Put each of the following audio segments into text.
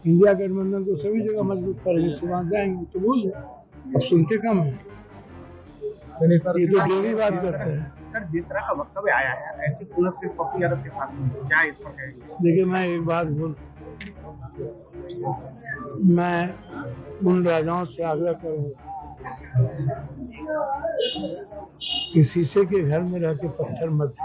India गठबंधन को सभी जगह मजबूत करेंगे, सीमांत जाएंगे तो बोल अब सुनते कम है, ये तो डेली बात करते हैं। सर, जिस तरह का वक्तव्य आया है, ऐसी पुनः सिर्फ पप्पू यादव के साथ में क्या इस पर कहेंगे? देखिए, मैं एक बात बोल, मैं उन राजाओं से आग्रह करूंगा कि शीशे के घर में रह के पत्थर मत।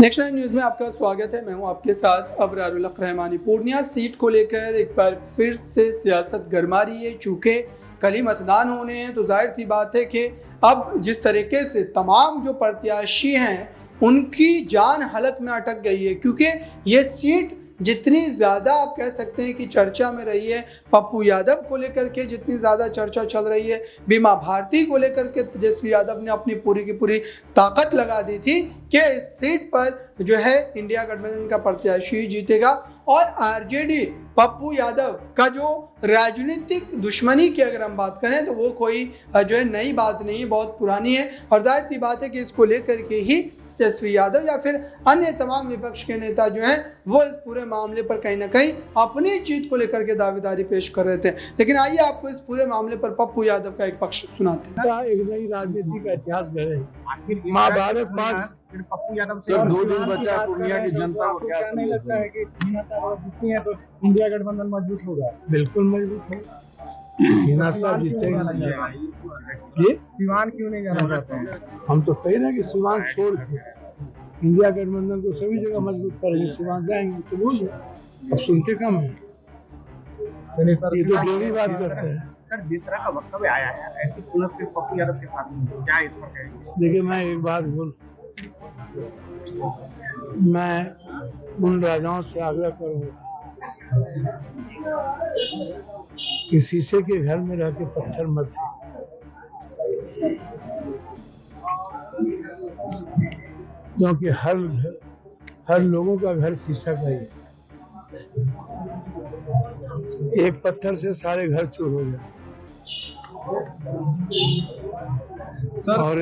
नेक्स्ट न्यूज में आपका स्वागत है। मैं हूं आपके साथ अबरारुल हक रहमानी। पूर्णिया सीट को लेकर एक बार फिर से सियासत गर्मा रही है। चूंकि कल ही मतदान होने हैं तो जाहिर सी बात है कि अब जिस तरीके से तमाम जो प्रत्याशी हैं उनकी जान हलक में अटक गई है, क्योंकि ये सीट जितनी ज़्यादा आप कह सकते हैं कि चर्चा में रही है, पप्पू यादव को लेकर के जितनी ज़्यादा चर्चा चल रही है, बीमा भारती को लेकर के तेजस्वी यादव ने अपनी पूरी की पूरी ताकत लगा दी थी कि इस सीट पर जो है इंडिया गठबंधन का प्रत्याशी जीतेगा। और आरजेडी पप्पू यादव का जो राजनीतिक दुश्मनी की अगर हम बात करें तो वो कोई जो है नई बात नहीं है, बहुत पुरानी है। और जाहिर सी बात है कि इसको लेकर के ही तेजस्वी यादव या फिर अन्य तमाम विपक्ष के नेता जो हैं वो इस पूरे मामले पर कहीं ना कहीं अपनी जीत को लेकर के दावेदारी पेश कर रहे थे। लेकिन आइए आपको इस पूरे मामले पर पप्पू यादव का एक पक्ष सुनाते हैं। एक नई राजनीति का इतिहास गढ़े। आखिर महाभारत 5 सिर्फ पप्पू यादव से 2 दिन बचा, पूर्णिया की जनता को क्या नहीं लगता है कि तो इंडिया गठबंधन मजबूत होगा? बिल्कुल मजबूत होगा। साहब जीतेंगे। सिवान क्यों नहीं जाना चाहते हैं? हम तो कह रहे हैं कि सीमांत छोड़ के इंडिया गठबंधन को सभी जगह मजबूत करेंगे, सीमांत जाएंगे तो बोल अब सुनते कम है, ये तो डेली बात करते हैं। सर, जिस तरह का वक्तव्य आया है, ऐसी पुनः सिर्फ पप्पू यादव के साथ में क्या इस पर कहेंगे? देखिए, मैं एक बात बोल, मैं उन राजाओं से आग्रह करूंगा कि शीशे के घर में रह के पत्थर मत, क्योंकि हर लोगों का घर शीशा का ही, एक पत्थर से सारे घर चूर हो जाए। और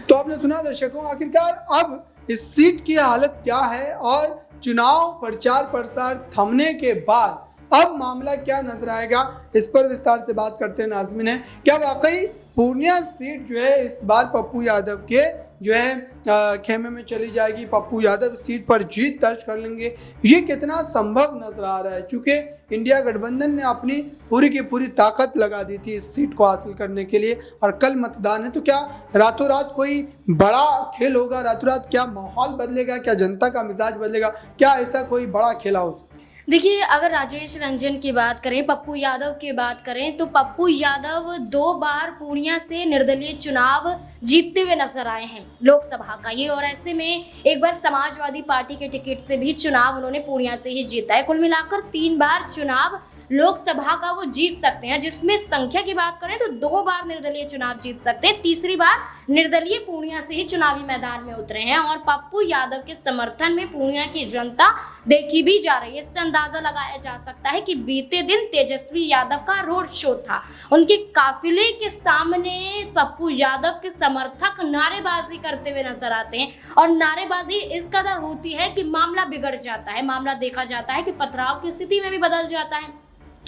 तो आपने सुना दर्शकों, आखिरकार अब इस सीट की हालत क्या है और चुनाव प्रचार प्रसार थमने के बाद अब मामला क्या नजर आएगा, इस पर विस्तार से बात करते हैं। नाज़मीन है, क्या वाकई पूर्णिया सीट जो है इस बार पप्पू यादव के जो है खेमे में चली जाएगी, पप्पू यादव सीट पर जीत दर्ज कर लेंगे? ये कितना संभव नजर आ रहा है, क्योंकि इंडिया गठबंधन ने अपनी पूरी की पूरी ताकत लगा दी थी इस सीट को हासिल करने के लिए। और कल मतदान है, तो क्या रातों रात कोई बड़ा खेल होगा? रातों रात क्या माहौल बदलेगा? क्या जनता का मिजाज बदलेगा? क्या ऐसा कोई बड़ा खेला हो? देखिए, अगर राजेश रंजन की बात करें, पप्पू यादव की बात करें, तो पप्पू यादव 2 बार पूर्णिया से निर्दलीय चुनाव जीतते हुए नजर आए हैं लोकसभा का ये। और ऐसे में एक बार समाजवादी पार्टी के टिकट से भी चुनाव उन्होंने पूर्णिया से ही जीता है। कुल मिलाकर 3 बार चुनाव लोकसभा का वो जीत सकते हैं, जिसमें संख्या की बात करें तो 2 बार निर्दलीय चुनाव जीत सकते हैं, तीसरी बार निर्दलीय पूर्णिया से ही चुनावी मैदान में उतरे हैं। और पप्पू यादव के समर्थन में पूर्णिया की जनता देखी भी जा रही है। इससे अंदाजा लगाया जा सकता है कि बीते दिन तेजस्वी यादव का रोड शो था, उनके काफिले के सामने पप्पू यादव के समर्थक नारेबाजी करते हुए नजर आते हैं। और नारेबाजी इस कदर होती है कि मामला बिगड़ जाता है, मामला देखा जाता है कि पथराव की स्थिति में भी बदल जाता है।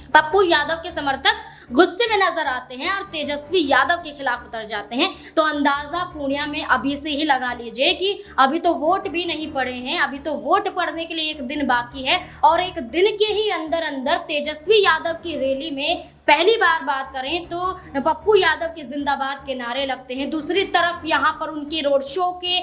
पप्पू यादव के समर्थक गुस्से में नजर आते हैं और तेजस्वी यादव के खिलाफ उतर जाते हैं। तो अंदाजा पूर्णिया में अभी से ही लगा लीजिए कि अभी तो वोट भी नहीं पड़े हैं, अभी तो वोट पड़ने के लिए 1 दिन बाकी है। और 1 दिन के ही अंदर अंदर तेजस्वी यादव की रैली में पहली बार बात करें तो पप्पू यादव के जिंदाबाद के नारे लगते हैं। दूसरी तरफ यहाँ पर उनकी रोड शो के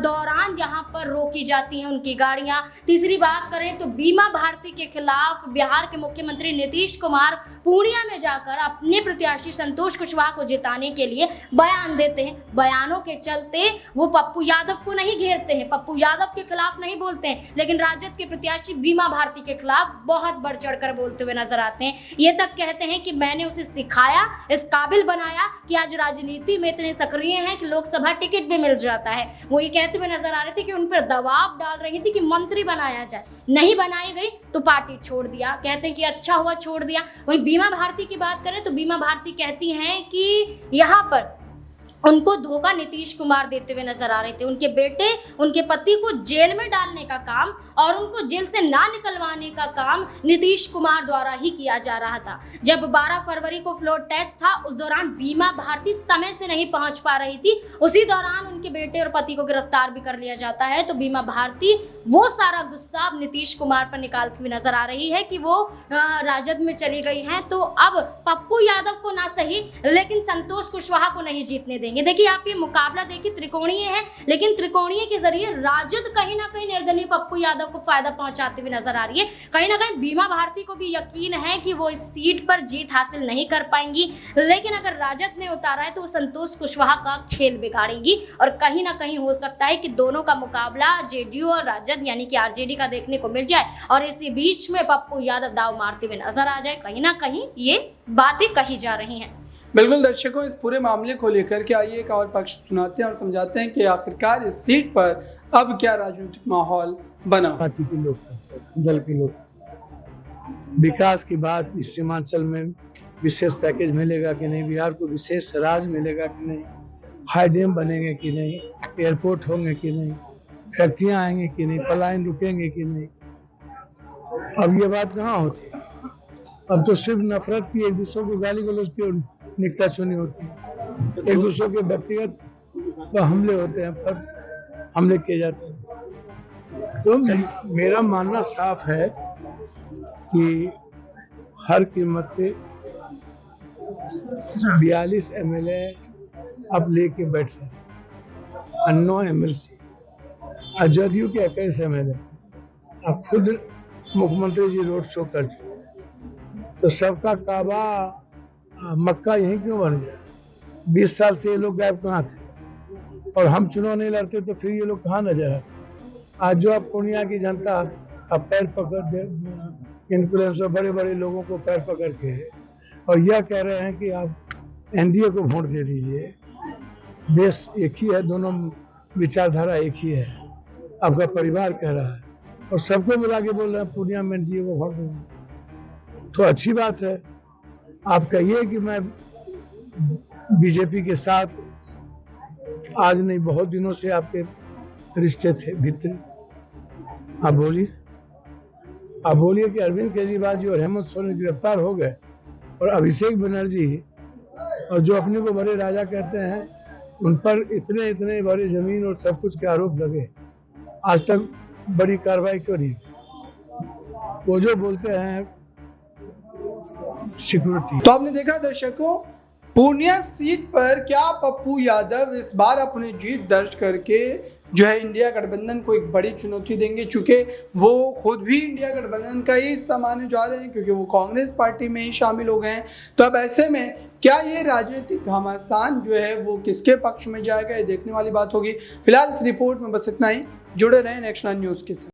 दौरान यहाँ पर रोकी जाती हैं उनकी गाड़ियाँ। तीसरी बात करें तो बीमा भारती के खिलाफ बिहार के मुख्यमंत्री नीतीश कुमार पूर्णिया में जाकर अपने प्रत्याशी संतोष कुशवाहा को जिताने के लिए बयान देते हैं। बयानों के चलते वो पप्पू यादव को नहीं घेरते हैं, पप्पू यादव के खिलाफ नहीं बोलते हैं, लेकिन राजद के प्रत्याशी बीमा भारती के खिलाफ बहुत बढ़ चढ़कर बोलते हुए नजर आते हैं। ये तक कहते हैं कि मैंने उसे सिखाया, इस काबिल बनाया कि आज राजनीति में इतने सक्रिय हैं कि लोकसभा टिकट भी मिल जाता है। वो ये कहते हुए नजर आ रहे थे कि उन पर दबाव डाल रही थी कि मंत्री बनाया जाए, नहीं बनाई गई तो पार्टी छोड़ दिया। कहते हैं कि अच्छा हुआ छोड़ दिया। वहीं बीमा भारती की बात करें तो बीमा भारती कहती हैं कि यहाँ पर उनको धोखा नीतीश कुमार देते हुए नजर आ रहे थे। उनके बेटे, उनके पति को जेल में डालने का काम और उनको जेल से ना निकलवाने का काम नीतीश कुमार द्वारा ही किया जा रहा था। जब 12 फरवरी को फ्लोर टेस्ट था, उस दौरान बीमा भारती समय से नहीं पहुंच पा रही थी। उसी दौरान उनके बेटे और पति को गिरफ्तार भी कर लिया जाता है। तो बीमा भारती वो सारा गुस्सा अब नीतीश कुमार पर निकालती हुई नजर आ रही है कि वो राजद में चली गई हैं। तो अब पप्पू यादव को ना सही, लेकिन संतोष कुशवाहा को नहीं जीतने देंगे। देखिए, आप ये मुकाबला देखिए, त्रिकोणीय है, लेकिन त्रिकोणीय के जरिए राजद कहीं ना कहीं निर्दलीय पप्पू यादव को फायदा पहुंचाते हुए नजर आ रही है। कहीं ना कहीं बीमा भारती को भी यकीन है कि वो इस सीट पर जीत हासिल नहीं कर पाएंगी, लेकिन अगर राजद ने उतारा है तो वो संतोष कुशवाहा का खेल बिगाड़ेंगी और कहीं ना कहीं हो सकता है कि दोनों का मुकाबला जेडीयू और राजद यानी कि आरजेडी का देखने को मिल जाए और इसी बीच में पप्पू यादव दाव मारते हुए नजर आ जाए। कहीं ना कहीं ये बातें कही जा रही हैं। बिल्कुल दर्शकों, इस पूरे मामले को लेकर के आइए एक और पक्ष सुनाते हैं और समझाते हैं कि आखिरकार इस सीट पर अब क्या राजनीतिक माहौल बना। पार्टी के लोग, दल के लोग, विकास की बात, इस सीमांचल में विशेष पैकेज मिलेगा कि नहीं, बिहार को विशेष राज मिलेगा कि नहीं, हाई डैम बनेंगे कि नहीं, एयरपोर्ट होंगे कि नहीं, फैक्ट्रियां आएंगे कि नहीं, पलायन रुकेंगे कि नहीं, अब ये बात कहाँ होती है। अब तो सिर्फ नफरत की, एक दूसरे को गाली गलौज की निकता चुनी होती है, एक दूसरे के व्यक्तिगत तो हमले होते हैं, पर हमले किए जाते हैं। तो मेरा मानना साफ है कि हर कीमत पे 42 MLA अब लेके बैठे, 9 MLC, जदयू के 21 MLA, अब खुद मुख्यमंत्री जी रोड शो कर चुके, तो सबका काबा मक्का यहीं क्यों बन गया। 20 साल से ये लोग गायब कहाँ थे, और हम चुनाव नहीं लड़ते तो फिर ये लोग कहाँ नजर आते। आज जो आप पूर्णिया की जनता अब पैर पकड़ दे, इन्फ्लुएंसर बड़े बड़े लोगों को पैर पकड़ के और यह कह रहे हैं कि आप एनडीए को वोट दे दीजिए, देश एक ही है, दोनों विचारधारा एक ही है, आपका परिवार कह रहा है और सबको बुला के बोल रहे हैं पूर्णिया में एनडीए को वोट दूंगा, तो अच्छी बात है। आप कहिए कि मैं बीजेपी के साथ आज नहीं, बहुत दिनों से आपके रिश्ते थे भीतर, आप बोलिए कि अरविंद केजरीवाल जी और हेमंत सोरेन गिरफ्तार हो गए और अभिषेक बनर्जी और जो अपने को बड़े राजा कहते हैं, उन पर इतने इतने बड़े जमीन और सब कुछ के आरोप लगे, आज तक बड़ी कार्रवाई क्यों नहीं। वो जो बोलते हैं सिक्योरिटी। तो आपने देखा दर्शकों, पूर्णिया सीट पर क्या पप्पू यादव इस बार अपनी जीत दर्ज करके जो है इंडिया गठबंधन को एक बड़ी चुनौती देंगे, चूंकि वो खुद भी इंडिया गठबंधन का ही हिस्सा माने जा रहे हैं क्योंकि वो कांग्रेस पार्टी में ही शामिल हो गए हैं। तो अब ऐसे में क्या ये राजनीतिक घमासान जो है वो किसके पक्ष में जाएगा, ये देखने वाली बात होगी। फिलहाल इस रिपोर्ट में बस इतना ही। जुड़े रहें नेक्स्ट 9 न्यूज़ के साथ।